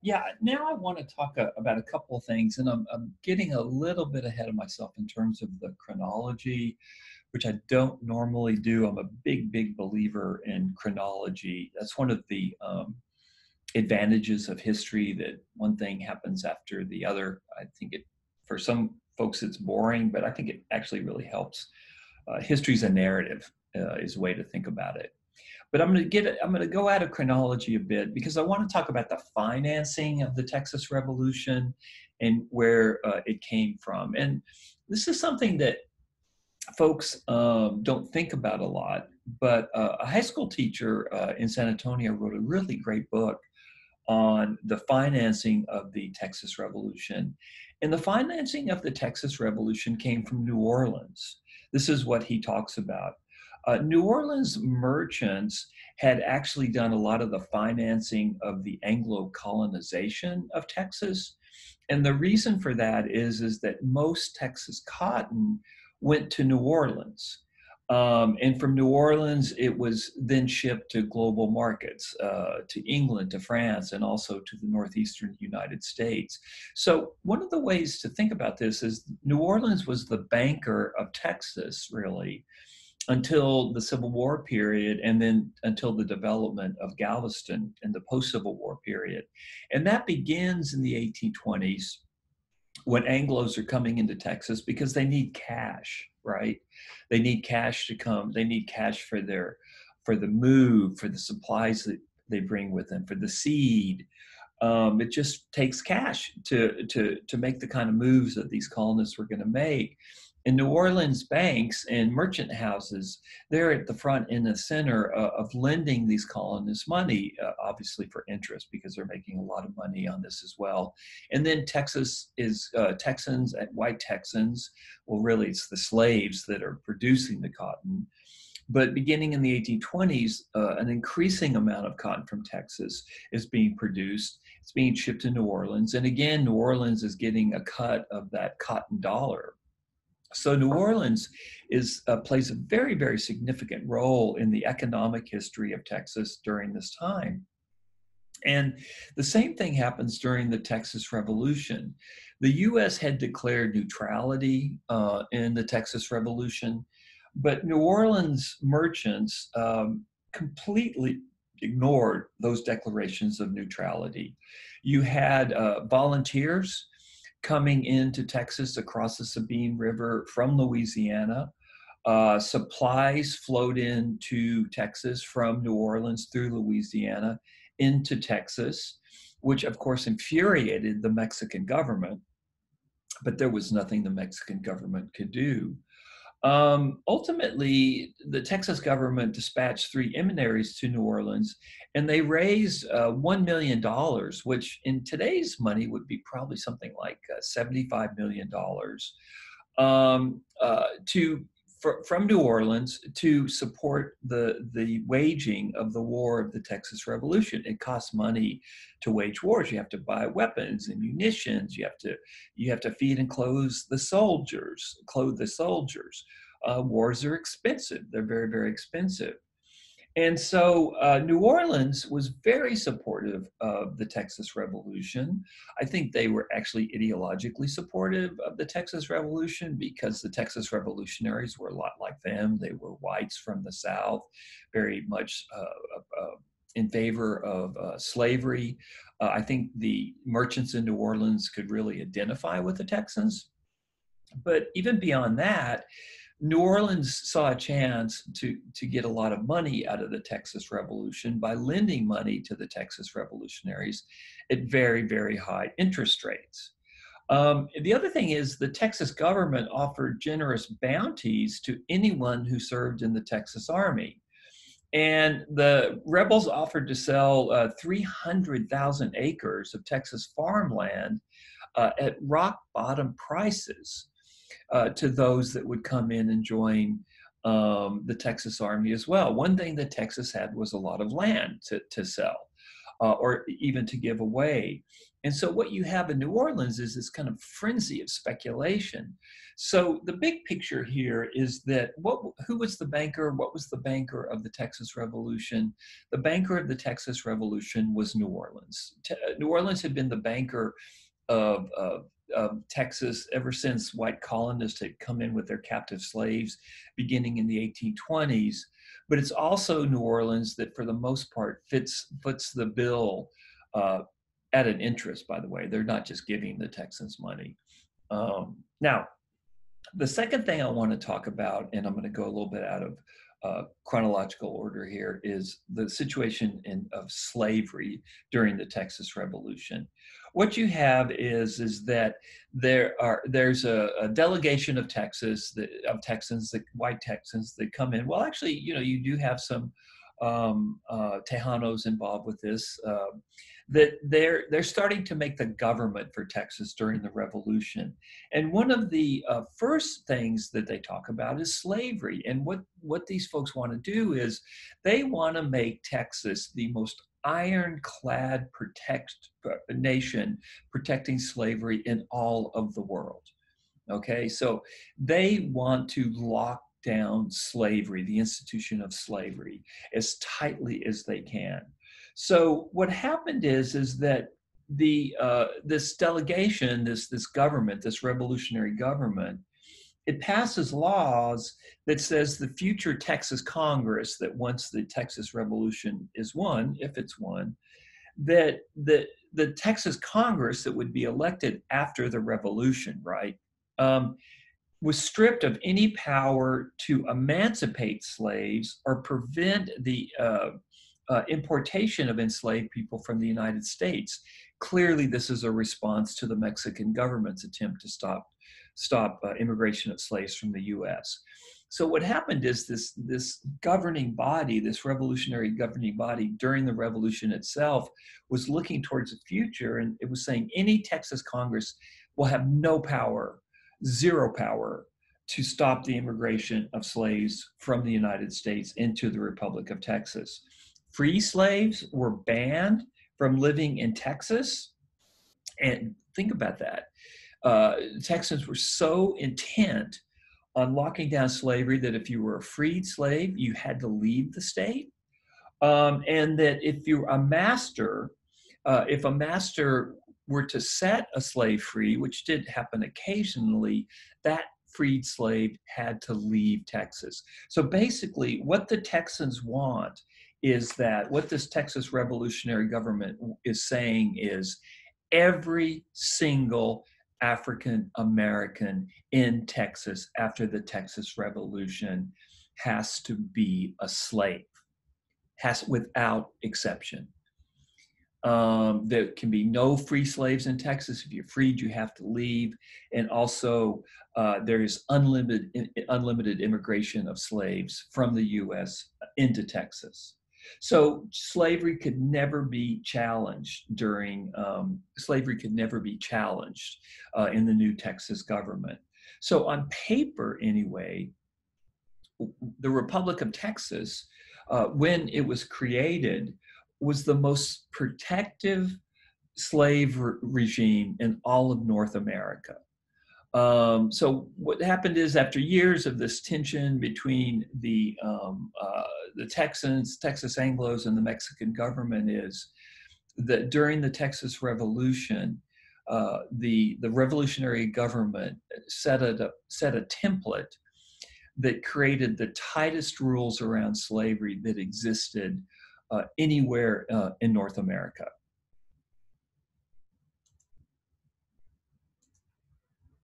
Yeah, now I want to talk about a couple of things, and I'm getting a little bit ahead of myself in terms of the chronology, which I don't normally do. I'm a big believer in chronology. That's one of the advantages of history, that one thing happens after the other. I think for some folks, it's boring, but I think it actually really helps. History's a narrative, is a way to think about it. But I'm going to go out of chronology a bit because I want to talk about the financing of the Texas Revolution and where it came from. And this is something that folks don't think about a lot. But a high school teacher in San Antonio wrote a really great book on the financing of the Texas Revolution. And the financing of the Texas Revolution came from New Orleans. This is what he talks about. New Orleans merchants had actually done a lot of the financing of the Anglo colonization of Texas. And the reason for that is that most Texas cotton went to New Orleans. And from New Orleans, it was then shipped to global markets, to England, to France, and also to the northeastern United States. So one of the ways to think about this is New Orleans was the banker of Texas, really, until the Civil War period, and then until the development of Galveston in the post-Civil War period. And that begins in the 1820s when Anglos are coming into Texas because they need cash, right? They need cash to come. They need cash for the move, for the supplies that they bring with them, for the seed. It just takes cash to make the kind of moves that these colonists were going to make. In New Orleans, banks and merchant houses, they're at the front and the center of lending these colonists money, obviously for interest, because they're making a lot of money on this as well. And then Texas is Texans and white Texans. Well, really, it's the slaves that are producing the cotton. But beginning in the 1820s, an increasing amount of cotton from Texas is being produced. It's being shipped to New Orleans. And again, New Orleans is getting a cut of that cotton dollar. So New Orleans plays a very significant role in the economic history of Texas during this time. And the same thing happens during the Texas Revolution. The U.S. had declared neutrality in the Texas Revolution, but New Orleans merchants completely ignored those declarations of neutrality. You had volunteers coming into Texas across the Sabine River from Louisiana. Supplies flowed into Texas from New Orleans through Louisiana into Texas, which of course infuriated the Mexican government, but there was nothing the Mexican government could do. Ultimately, the Texas government dispatched three emissaries to New Orleans, and they raised $1 million, which in today's money would be probably something like $75 million, from New Orleans to support the waging of the War of the Texas Revolution. It costs money to wage wars. You have to buy weapons and munitions. You have to feed and clothe the soldiers. Wars are expensive. They're very expensive. And so New Orleans was very supportive of the Texas Revolution. I think they were actually ideologically supportive of the Texas Revolution because the Texas revolutionaries were a lot like them. They were whites from the South, very much in favor of slavery. I think the merchants in New Orleans could really identify with the Texans. But even beyond that, New Orleans saw a chance to get a lot of money out of the Texas Revolution by lending money to the Texas revolutionaries at very high interest rates. The other thing is the Texas government offered generous bounties to anyone who served in the Texas Army. And the rebels offered to sell 300,000 acres of Texas farmland at rock bottom prices to those that would come in and join the Texas Army as well. One thing that Texas had was a lot of land to sell. or even to give away. And so what you have in New Orleans is this kind of frenzy of speculation. So the big picture here is that who was the banker? What was the banker of the Texas Revolution? The banker of the Texas Revolution was New Orleans. New Orleans had been the banker of Texas ever since white colonists had come in with their captive slaves beginning in the 1820s. But it's also New Orleans that, for the most part, foots the bill at an interest, by the way. They're not just giving the Texans money. Now, the second thing I want to talk about, and I'm going to go a little bit out of chronological order here, is the situation of slavery during the Texas Revolution. What you have is that there's a delegation of Texans, the white Texans that come in. Well, actually, you do have some Tejanos involved with this. That they're starting to make the government for Texas during the Revolution. And one of the first things that they talk about is slavery. And what these folks want to do is they want to make Texas the most ironclad nation protecting slavery in all of the world. Okay, so they want to lock down slavery, the institution of slavery, as tightly as they can. So what happened is that this delegation, this government, this revolutionary government, it passes laws that says the future Texas Congress, that once the Texas Revolution is won, if it's won, that the Texas Congress that would be elected after the revolution, right, was stripped of any power to emancipate slaves or prevent the importation of enslaved people from the United States. Clearly, this is a response to the Mexican government's attempt to stop immigration of slaves from the U.S. So what happened is this governing body, this revolutionary governing body during the revolution itself, was looking towards the future, and it was saying any Texas Congress will have no power, zero power, to stop the immigration of slaves from the United States into the Republic of Texas. Free slaves were banned from living in Texas. And think about that. Texans were so intent on locking down slavery that if you were a freed slave, you had to leave the state. And that if you're a master, if a master were to set a slave free, which did happen occasionally, that freed slave had to leave Texas. So basically, what the Texans want is that what this Texas revolutionary government is saying is every single African American in Texas after the Texas Revolution has to be a slave, without exception. There can be no free slaves in Texas. If you're freed, you have to leave. And also, there is unlimited immigration of slaves from the U.S. into Texas. So slavery could never be challenged in the new Texas government. So on paper, anyway, the Republic of Texas, when it was created, was the most protective slave regime in all of North America. So what happened is, after years of this tension between the Texans, Texas Anglos, and the Mexican government, is that during the Texas Revolution, the revolutionary government set a template that created the tightest rules around slavery that existed anywhere in North America.